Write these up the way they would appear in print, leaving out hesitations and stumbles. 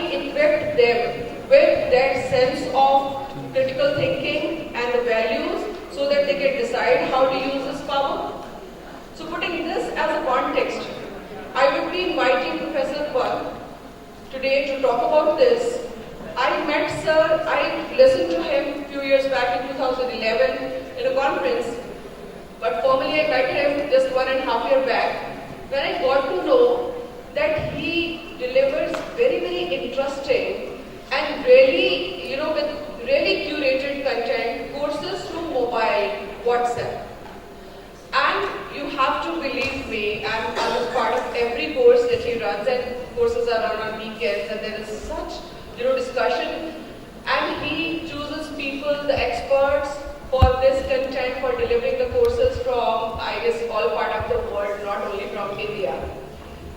equip them with that sense of critical thinking and the values so that they can decide how to use this power? So putting this as a context, I would be inviting Professor Pant today to talk about this. I met Sir, I listened to him a few years back in 2011 in a conference, but formally I met him just 1.5 years back, when I got to know that he delivers very, very interesting and really, with really curated content, courses through mobile, WhatsApp. And you have to believe me, I was part of every course that he runs, and courses are run on weekends, and there is such, discussion. And he chooses people, the experts, for this content, for delivering the courses from, I guess, all part of the world, not only from India.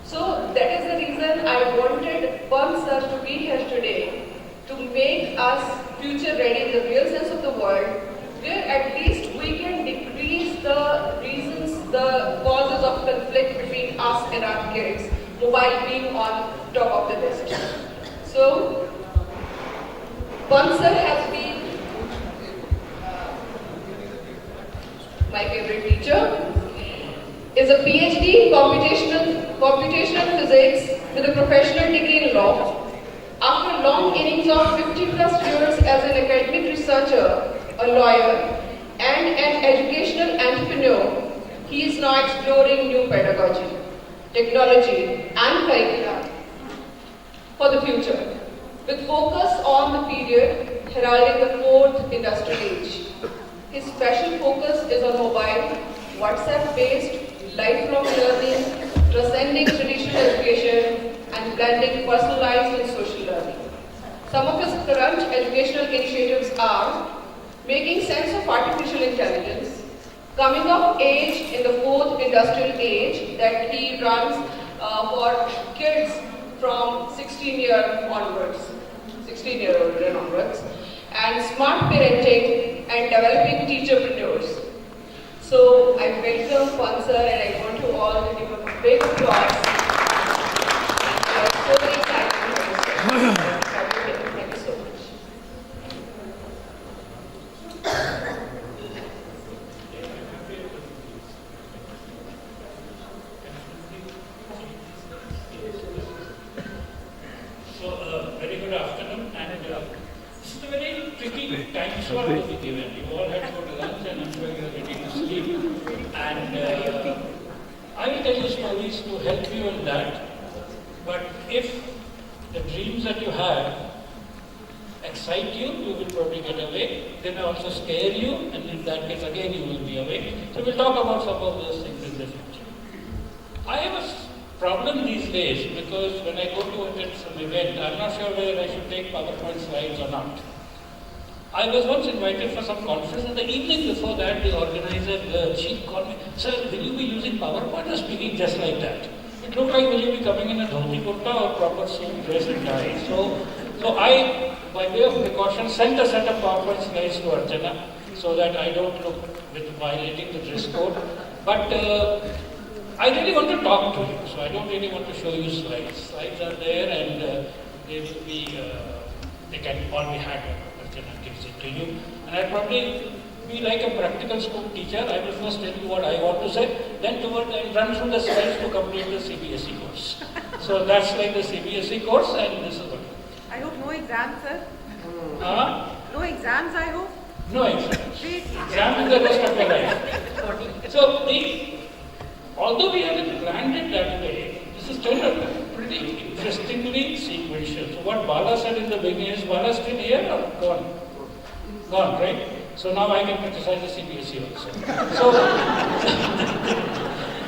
So that is the reason I wanted Pant sir to be here today, to make us future ready in the real sense of the word, where at least we can decrease the reasons, the causes of conflict between us and our kids, mobile being on top of the list. So, Pant sir has been my favorite teacher, is a PhD in computational physics with a professional degree in law. After a long innings of 50+ years as an academic researcher, a lawyer, and an educational entrepreneur, he is now exploring new pedagogy, technology, and curricula for the future, with focus on the period heralding the 4th industrial age. His special focus is on mobile, WhatsApp-based, lifelong learning, transcending traditional education, and blending personalized and social learning. Some of his current educational initiatives are making sense of artificial intelligence, coming of age in the 4th industrial age that he runs for kids from 16-year-old and onwards, and smart parenting and developing teacherpreneurs. So I welcome Pant sir, and I want you all to give a big applause. We are so very excited. Thank you so much. So, very good afternoon, and this is a very tricky time slot to be given. You all had to go to lunch, and I'm sure you're ready to sleep. And I will tell you stories to help you in that. But if the dreams that you have excite you, you will probably get awake. They may also scare you, and in that case, again, you will be awake. So we'll talk about some of those things in the future. I have a problem these days because when I go to attend some event, I'm not sure whether I should take PowerPoint slides or not. I was once invited for some conference, and the evening before that, the organizer, she called me, "Sir, will you be using PowerPoint or speaking just like that?" It looked like, will you be coming in a dhoti kurta or proper suit, dress and tie? So I, by way of precaution, sent a set of PowerPoint slides to Archana so that I don't look with violating the dress code. But I really want to talk to you, so I don't really want to show you slides. Slides are there, and they will be, they can all be had when Archana gives it to you. And I'll probably be like a practical school teacher. I will first tell you what I want to say, then run through the slides to complete the CBSE course. So that's like the CBSE course, and this is what. I hope no exams, sir. No exams, I hope. No exams. Please. Exam is the rest of your life. So although we haven't planned it that way, this is kind of pretty interestingly sequential. So what Bala said in the beginning is, Bala still here or gone? Gone, right? So now I can criticize the CBSE also. So,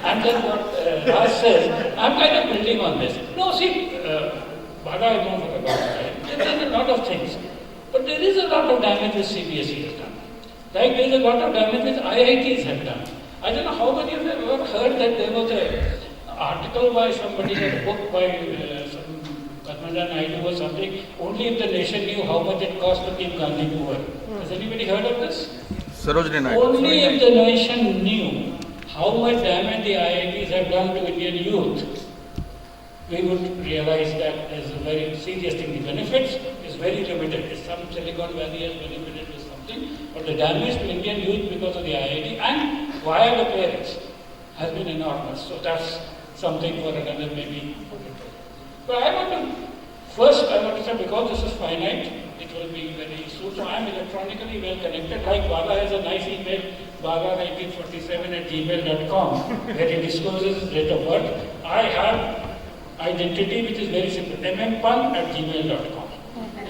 and then what Raj says, I'm kind of building on this. No, see, Bala I know for a long time. There are a lot of things. But there is a lot of damage which CBSE has done. Like there is a lot of damage which IITs have done. I don't know how many of you have ever heard that there was an article by somebody, a book by some Padmaja Naidu or something, only if the nation knew how much it cost to keep Gandhi poor. Has anybody heard of this? Sarojini Naidu. Only if the nation knew how much damage the IITs have done to Indian youth, we would realize that there's a very serious thing. The benefits is very limited. Some Silicon Valley has benefited with something, but the damage to Indian youth because of the IIT and via the parents has been enormous. So that's something for another maybe. But I want to say, because this is finite, it will be very soon. So I am electronically well connected. Like Bala has a nice email, bala1947@gmail.com, where he discloses his date of birth. I have identity which is very simple, mmpant@gmail.com,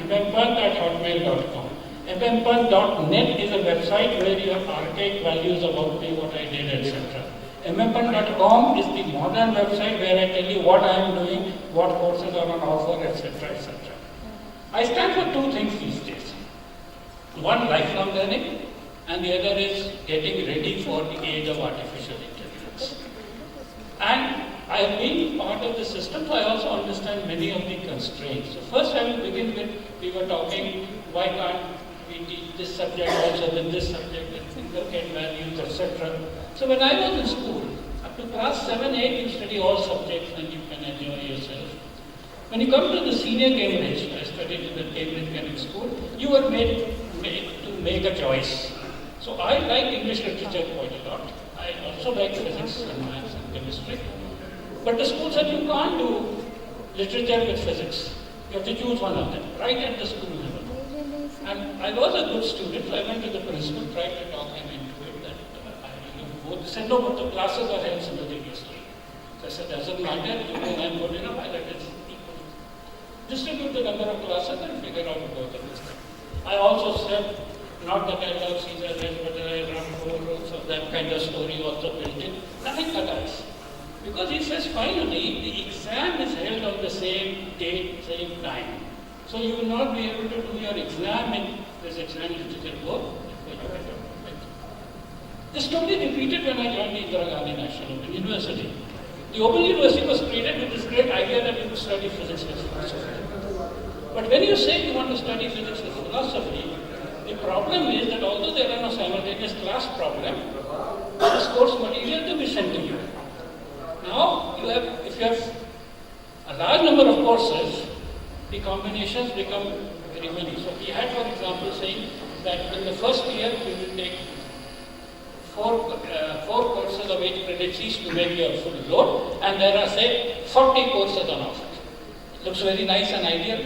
mmpant@hotmail.com. mmpant.net is a website where you have archaic values about me, what I did, etc. mmpant.com is the modern website where I tell you what I am doing, what courses are on offer, etc., etc. I stand for two things these days. One, lifelong learning, and the other is getting ready for the age of artificial intelligence. And I have been part of the system, so I also understand many of the constraints. So first I will begin with, we were talking, why can't we teach this subject also with this subject, with inculcate values, etc. So when I was in school, up to class 7, 8, you study all subjects and you can enjoy yourself. When you come to the senior Cambridge, I studied in the Cambridge Catholic School, you were made to make a choice. So I like English literature quite a lot. I also like physics and maths and chemistry. But the school said you can't do literature with physics. You have to choose one of them, right at the school level. And I was a good student, so I went to the principal, tried to talk him into it, that I really both. He said, no, but the classes are held simultaneously. So I said, doesn't matter, you know I'm good enough, I let it equal. Distribute the number of classes and figure out both of this. I also said, not that I love Caesar, but I run 4 rows, so that kind of story also built in. Nothing cut ice. Because he says finally the exam is held on the same date, same time. So you will not be able to do your exam in physics and literature both. This story repeated when I joined the Indira Gandhi National Open University. The Open University was created with this great idea that you could study physics with philosophy. But when you say you want to study physics with philosophy, the problem is that although there are no simultaneous class problem, this course material to be sent to you. Now, if you have a large number of courses, the combinations become very many. So we had, for example, saying that in the first year we will take 4 courses of 8 credits each to make your full load, and there are, say, 40 courses on offer. Looks very nice and ideal.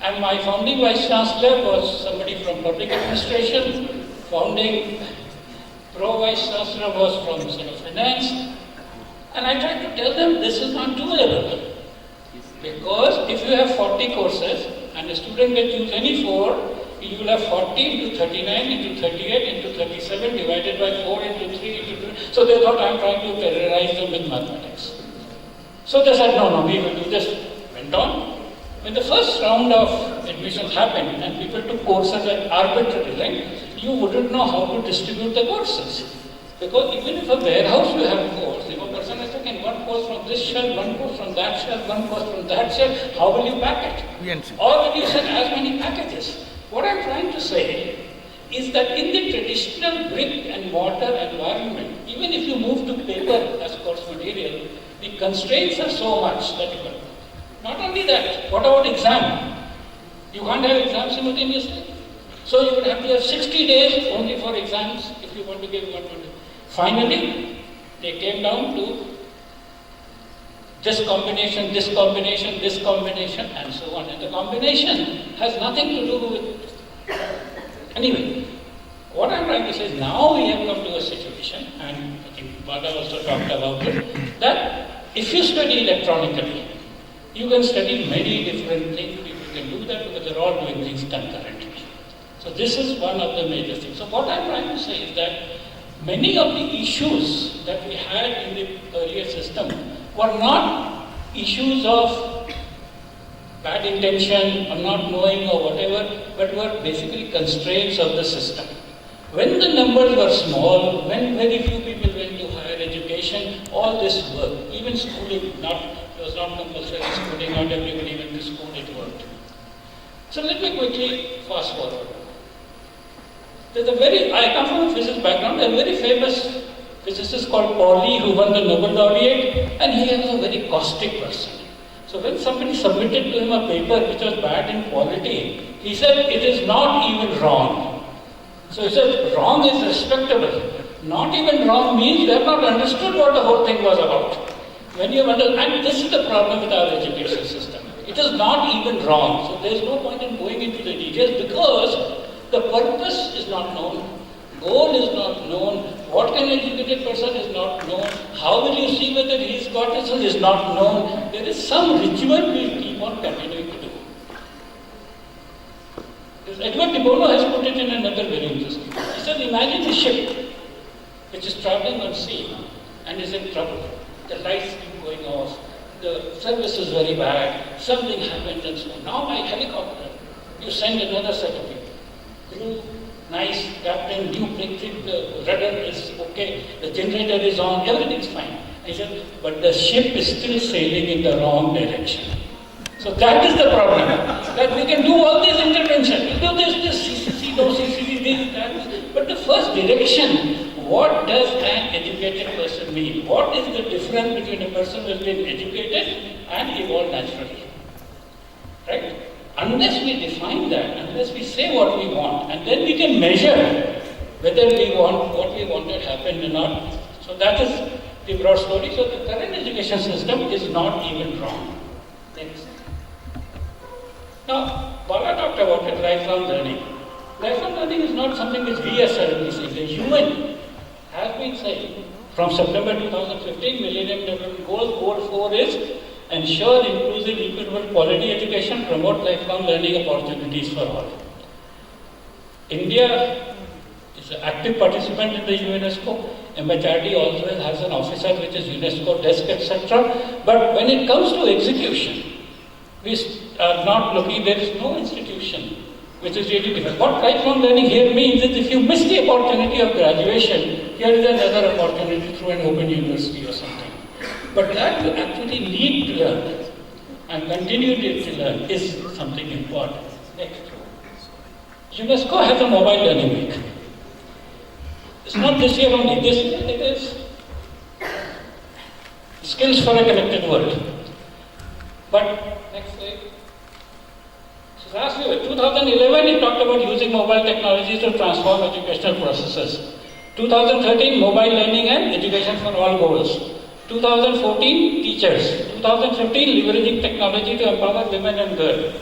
And my founding vice chancellor was somebody from public administration, founding pro vice chancellor was from finance. And I tried to tell them this is not doable. Because if you have 40 courses and a student can choose any 4, you will have 40 into 39 into 38 into 37 divided by 4 into 3 into 2. So they thought I'm trying to terrorize them with mathematics. So they said, no, we will do this. Went on. When the first round of admissions happened and people took courses at arbitrary length, you wouldn't know how to distribute the courses. Because even if a warehouse you have a course, if a person has taken one course from this shelf, one course from that shelf, one course from that shelf, how will you pack it? Or will you send as many packages? What I'm trying to say is that in the traditional brick and mortar environment, even if you move to paper as course material, the constraints are so much that you can. Not only that, what about exam? You can't have exams simultaneously. So you would have to have 60 days only for exams if you want to give 120. Finally, they came down to this combination, this combination, this combination, and so on. And the combination has nothing to do with. Anyway, what I'm trying to say is now we have come to a situation, and I think Bada also talked about it, that if you study electronically, you can study many different things. People can do that because they're all doing things concurrently. So this is one of the major things. So what I'm trying to say is that many of the issues that we had in the earlier system were not issues of bad intention or not knowing or whatever, but were basically constraints of the system. When the numbers were small, when very few people went to higher education, all this worked. Even schooling, it was not compulsory schooling, not everybody went to school, it worked. So let me quickly fast forward. I come from a physics background. There's a very famous physicist called Pauli who won the Nobel laureate, and he was a very caustic person. So when somebody submitted to him a paper which was bad in quality, he said it is not even wrong. So he said wrong is respectable. Not even wrong means you have not understood what the whole thing was about. When you understand, and this is the problem with our education system. It is not even wrong. So there is no point in going into the details because the purpose is not known, goal is not known, what kind of educated person is not known, how will you see whether he's got this is not known. There is some ritual we keep on continuing to do. Edward de Bono has put it in another very interesting. He said, imagine a ship which is traveling on sea and is in trouble. The lights keep going off, the service is very bad, something happens and so on. Now by helicopter, you send another set of people. Crew, nice, captain, new breakthrough, the rudder is okay, the generator is on, everything's fine. He said, but the ship is still sailing in the wrong direction. So that is the problem. That we can do all these interventions. We do this, CCC, no CCC, this, that. But the first direction, what does an educated person mean? What is the difference between a person who has been educated and evolved naturally? Right? Unless we define that, unless we say what we want, and then we can measure whether we want what we wanted happened or not. So that is the broad story. So the current education system is not even wrong. Next. Now, Bala talked about it, lifelong learning. Lifelong learning is not something which we as services, the human has been saying from September 2015, Millennium Development Goals, Goal 4 is ensure inclusive, equitable, quality education, promote lifelong learning opportunities for all. India is an active participant in the UNESCO. MHRD also has an officer which is UNESCO desk, etc. But when it comes to execution, we are not looking, there is no institution which is really different. What lifelong learning here means is if you miss the opportunity of graduation, here is another opportunity through an open university or something. But that you actually need to learn and continue to learn is something important. Next. UNESCO has a mobile learning week. It's not this year only, this year it is Skills for a Connected World. But, next slide. So last year, 2011, it talked about using mobile technologies to transform educational processes. 2013, mobile learning and education for all goals. 2014, teachers. 2015, leveraging technology to empower women and girls.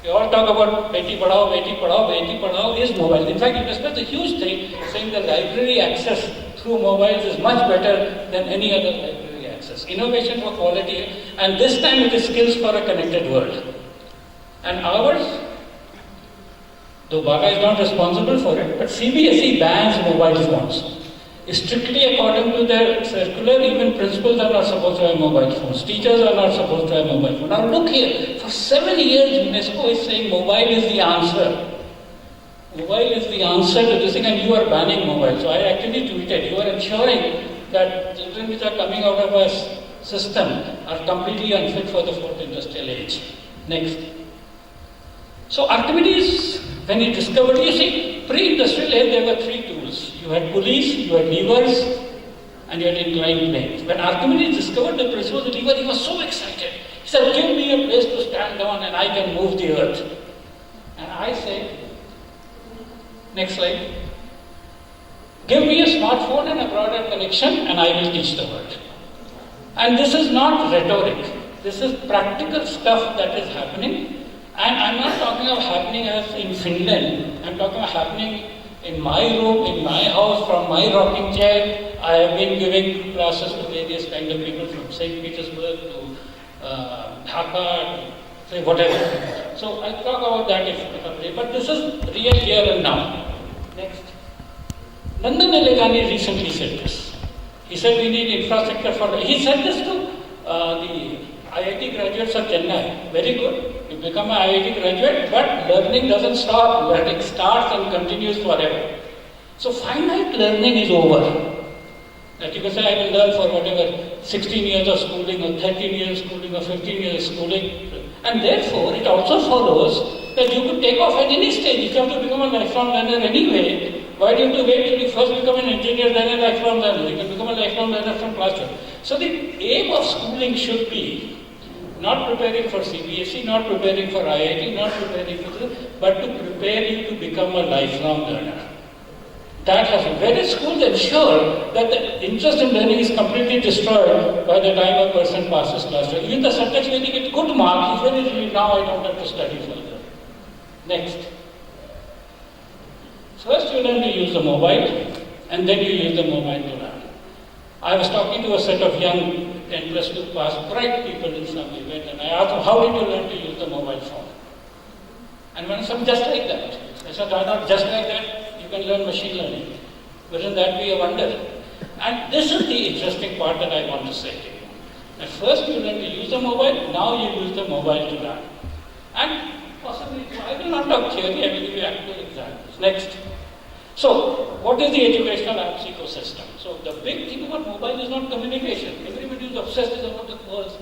We all talk about Beti Padhao, Beti Padhao. Beti Padhao is mobile. In fact, UNESCO is a huge thing saying the library access through mobiles is much better than any other library access. Innovation for quality, and this time it is skills for a connected world. And ours, though Baba is not responsible for it, but CBSE bans mobile phones. Strictly according to their circular, even principals are not supposed to have mobile phones. Teachers are not supposed to have mobile phones. Now look here, for 7 years UNESCO is saying mobile is the answer. Mobile is the answer to this thing, and you are banning mobile. So I actually tweeted, you are ensuring that children which are coming out of a system are completely unfit for the 4th industrial age. Next. So Archimedes, when he discovered, you see, pre-industrial age there were 3 tools. You had pulleys, you had levers, and you had inclined planes. When Archimedes discovered the principle of the lever, he was so excited. He said, give me a place to stand on and I can move the earth. And I said, next slide, give me a smartphone and a broadband connection and I will teach the world. And this is not rhetoric. This is practical stuff that is happening. And I'm not talking of happening as in Finland. I'm talking of happening in my room, in my house, from my rocking chair. I have been giving classes to various kind of people from St. Petersburg to Dhaka, to say whatever. So I'll talk about that if but this is real here and now. Next. Nandan Nilekani recently said this. He said we need infrastructure for, he said this to the IIT graduates of Chennai. Very good. You become an IIT graduate, but learning doesn't stop. Learning starts and continues forever. So finite learning is over. That you can say, I will learn for whatever, 16 years of schooling or 13 years of schooling or 15 years of schooling. And therefore, it also follows that you could take off at any stage. If you have to become a lifelong learner anyway, Why do you have to wait till you first become an engineer, then a lifelong learner? You can become a lifelong learner from class 12. So the aim of schooling should be not preparing for CBSE, not preparing for IIT, not preparing for this, but to prepare you to become a lifelong learner. That has whereas schools ensure that the interest in learning is completely destroyed by the time a person passes class 12. Even the subjects where they get good marks, even if now I don't have to study further. Next. First you learn to use the mobile, and then you use the mobile to learn. I was talking to a set of young 10 plus 2 pass bright people in some event, and I asked them, how did you learn to use the mobile phone? And one said, just like that. I said, why not just like that? You can learn machine learning. Wouldn't that be a wonder? And this is the interesting part that I want to say to you. At first you learn to use the mobile, now you use the mobile to learn. And possibly, I will not talk theory, I will give you actual examples. Next. So, what is the educational apps ecosystem? So, the big thing about mobile is not communication. Everybody is obsessed about the calls.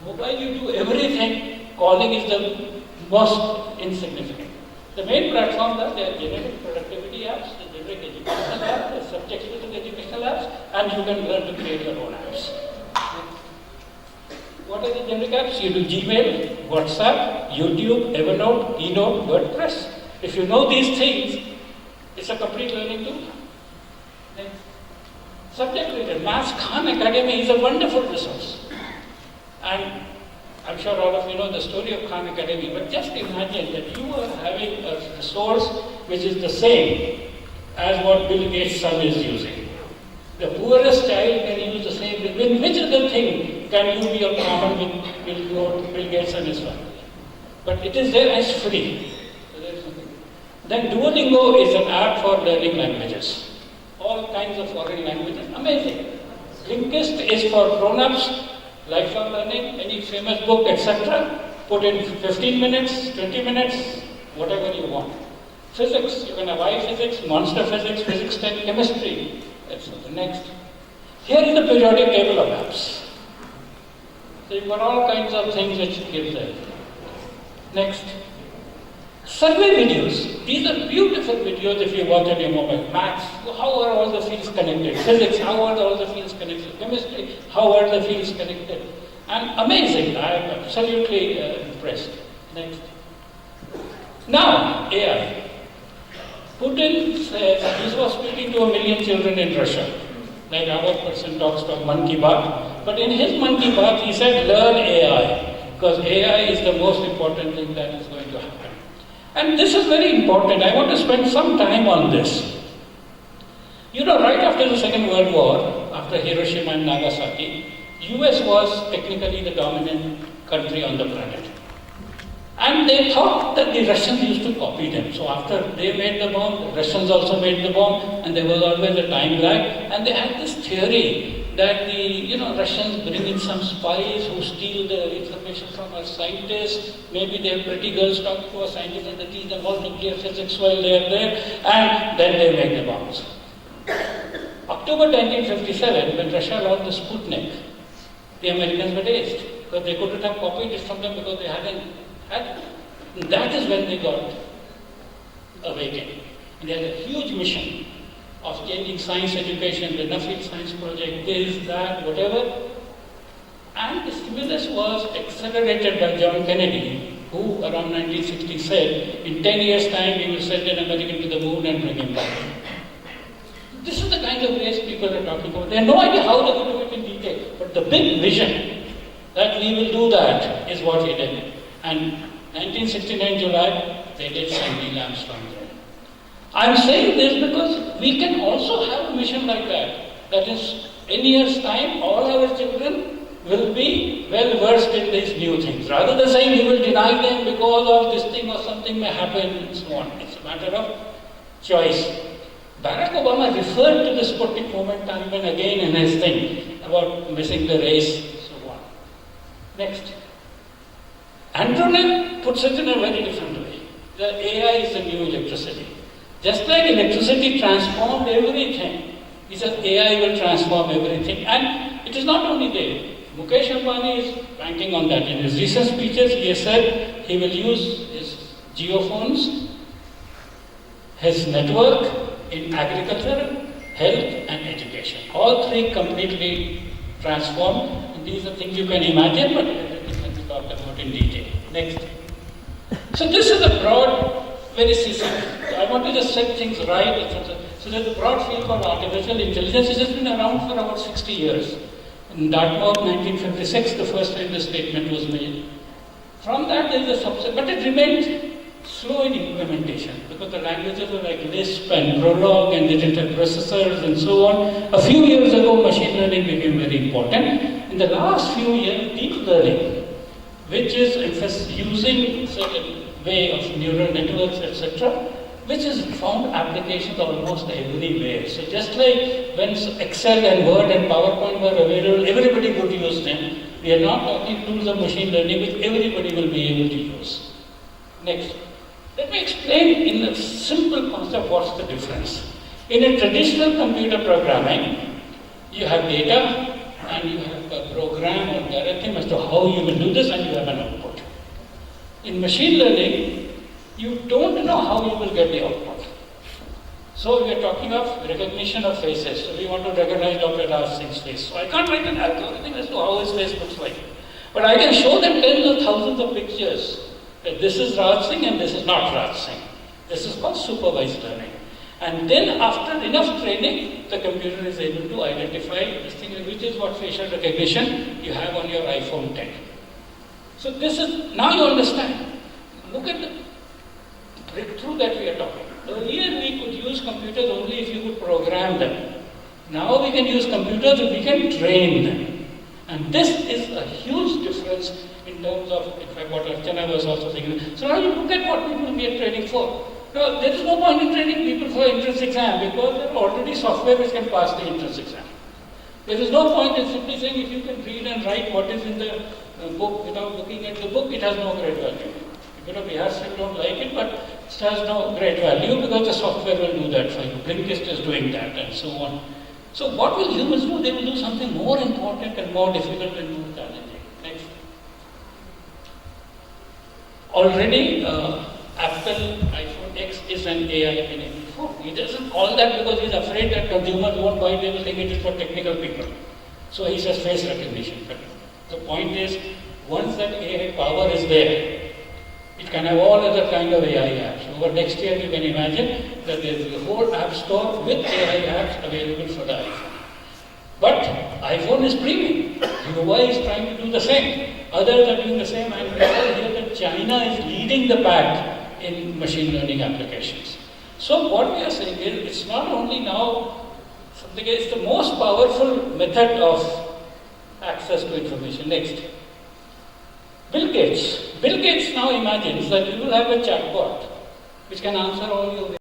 Mobile, you do everything. Calling is the most insignificant. The main platforms are the generic productivity apps, the generic educational apps, the subject-specific educational apps, and you can learn to create your own apps. What are the generic apps? You do Gmail, WhatsApp, YouTube, Evernote, eNote, WordPress. If you know these things, it's a complete learning tool. Next. Subject related. Maths Khan Academy is a wonderful resource. And I'm sure all of you know the story of Khan Academy, but just imagine that you are having a resource which is the same as what Bill Gates' son is using. The poorest child can use the same. In which other thing can you be a common with Bill Gates and his family? But it is there as free. Then Duolingo is an app for learning languages. All kinds of foreign languages. Amazing. Blinkist is for grown-ups, lifelong learning, any famous book, etc. Put in 15 minutes, 20 minutes, whatever you want. Physics, you can have physics, monster physics, physics 10, chemistry, etc. Next. Here is the periodic table of apps. So you've got all kinds of things which give there. Next. Survey videos. These are beautiful videos if you watch on your mobile. Maths, how are all the fields connected? Physics, how are all the fields connected? Chemistry, how are the fields connected? And amazing. I am absolutely impressed. Next. Now, AI. Putin says he was speaking to 1 million children in Russia. Like our person talks about Mann Ki Baat. But in his Mann Ki Baat, he said, learn AI. Because AI is the most important thing that is going to happen. And this is very important. I want to spend some time on this. You know, right after the Second World War, after Hiroshima and Nagasaki, US was technically the dominant country on the planet. And they thought that the Russians used to copy them. So after they made the bomb, the Russians also made the bomb, and there was always a time lag. And they had this theory that the Russians bring in some spies who steal the information from our scientists. Maybe they have pretty girls talking to our scientists and they teach them all nuclear physics while they are there, and then they make the bombs. October 1957, when Russia launched the Sputnik, the Americans were dazed because they couldn't have copied it from them because they hadn't had. That is when they got awakened. And they had a huge mission of changing science education, the Nuffield Science Project, this, that, whatever. And the stimulus was accelerated by John Kennedy, who around 1960 said, in 10 years' time we will send an American to the moon and bring him back. This is the kind of race people are talking about. They have no idea how they will do it in detail. But the big vision that we will do that is what he did. And 1969 July, they did send Neil Armstrong there. I'm saying this because we can also have a mission like that. That is, in years' time, all our children will be well versed in these new things. Rather than saying we will deny them because of this thing or something may happen and so on. It's a matter of choice. Barack Obama referred to the Sputnik movement time and again in his thing about missing the race and so on. Next. Andronik puts it in a very different way. The AI is the new electricity. Just like electricity transformed everything, he says AI will transform everything. And it is not only there. Mukesh Ambani is banking on that. In his recent speeches, he has said he will use his geophones his network in agriculture, health and education. All three completely transformed. And these are things you can imagine, but everything can be talked about in detail. Next. So this is a broad, very simple. I want to just set things right. So there's a broad field called artificial intelligence, which has been around for about 60 years. In Dartmouth, 1956, the first time the statement was made. From that, there is a subset, but it remained slow in implementation because the languages were like Lisp and Prolog and they didn't have processors and so on. A few years ago, machine learning became very important. In the last few years, deep learning, which is using certain way of neural networks, etc., which has found applications almost everywhere. So just like when Excel and Word and PowerPoint were available, everybody could use them. We are now talking tools of machine learning which everybody will be able to use. Next. Let me explain in a simple concept what's the difference. In a traditional computer programming, you have data and you have a program or directive as to how you will do this and you have an output. In machine learning, you don't know how you will get the output. So we are talking of recognition of faces. So we want to recognize Dr. Raj Singh's face. So I can't write an algorithm as to how his face looks like. But I can show them tens of thousands of pictures. That this is Raj Singh and this is not Raj Singh. This is called supervised learning. And then after enough training, the computer is able to identify this thing, which is what facial recognition you have on your iPhone 10. So this is, now you understand. Look at the breakthrough that we are talking. Earlier we could use computers only if you could program them. Now we can use computers if we can train them. And this is a huge difference in terms of, in fact, what Archana was also saying. So now you look at what people we are training for. No, there is no point in training people for entrance exam because there are already software which can pass the entrance exam. There is no point in simply saying if you can read and write what is in the book without looking at the book, it has no great value. We are still don't like it, but it has no great value because the software will do that for you. Blinkist is doing that and so on. So what will humans do? They will do something more important and more difficult and more challenging. Next. Already, Apple iPhone X is an AI-enabled phone. He doesn't call that because he's afraid that consumers won't buy it. They will think it is for technical people. So he says face recognition. But the point is, once that AI power is there, it can have all other kind of AI apps. Over next year, you can imagine that there is a whole app store with AI apps available for the iPhone. But iPhone is premium. UI is trying to do the same. Others are doing the same. And we all hear that China is leading the pack in machine learning applications. So what we are saying is, it's not only now something, it's the most powerful method of access to information. Next. Bill Gates. Bill Gates now imagines that you will have a chatbot which can answer all your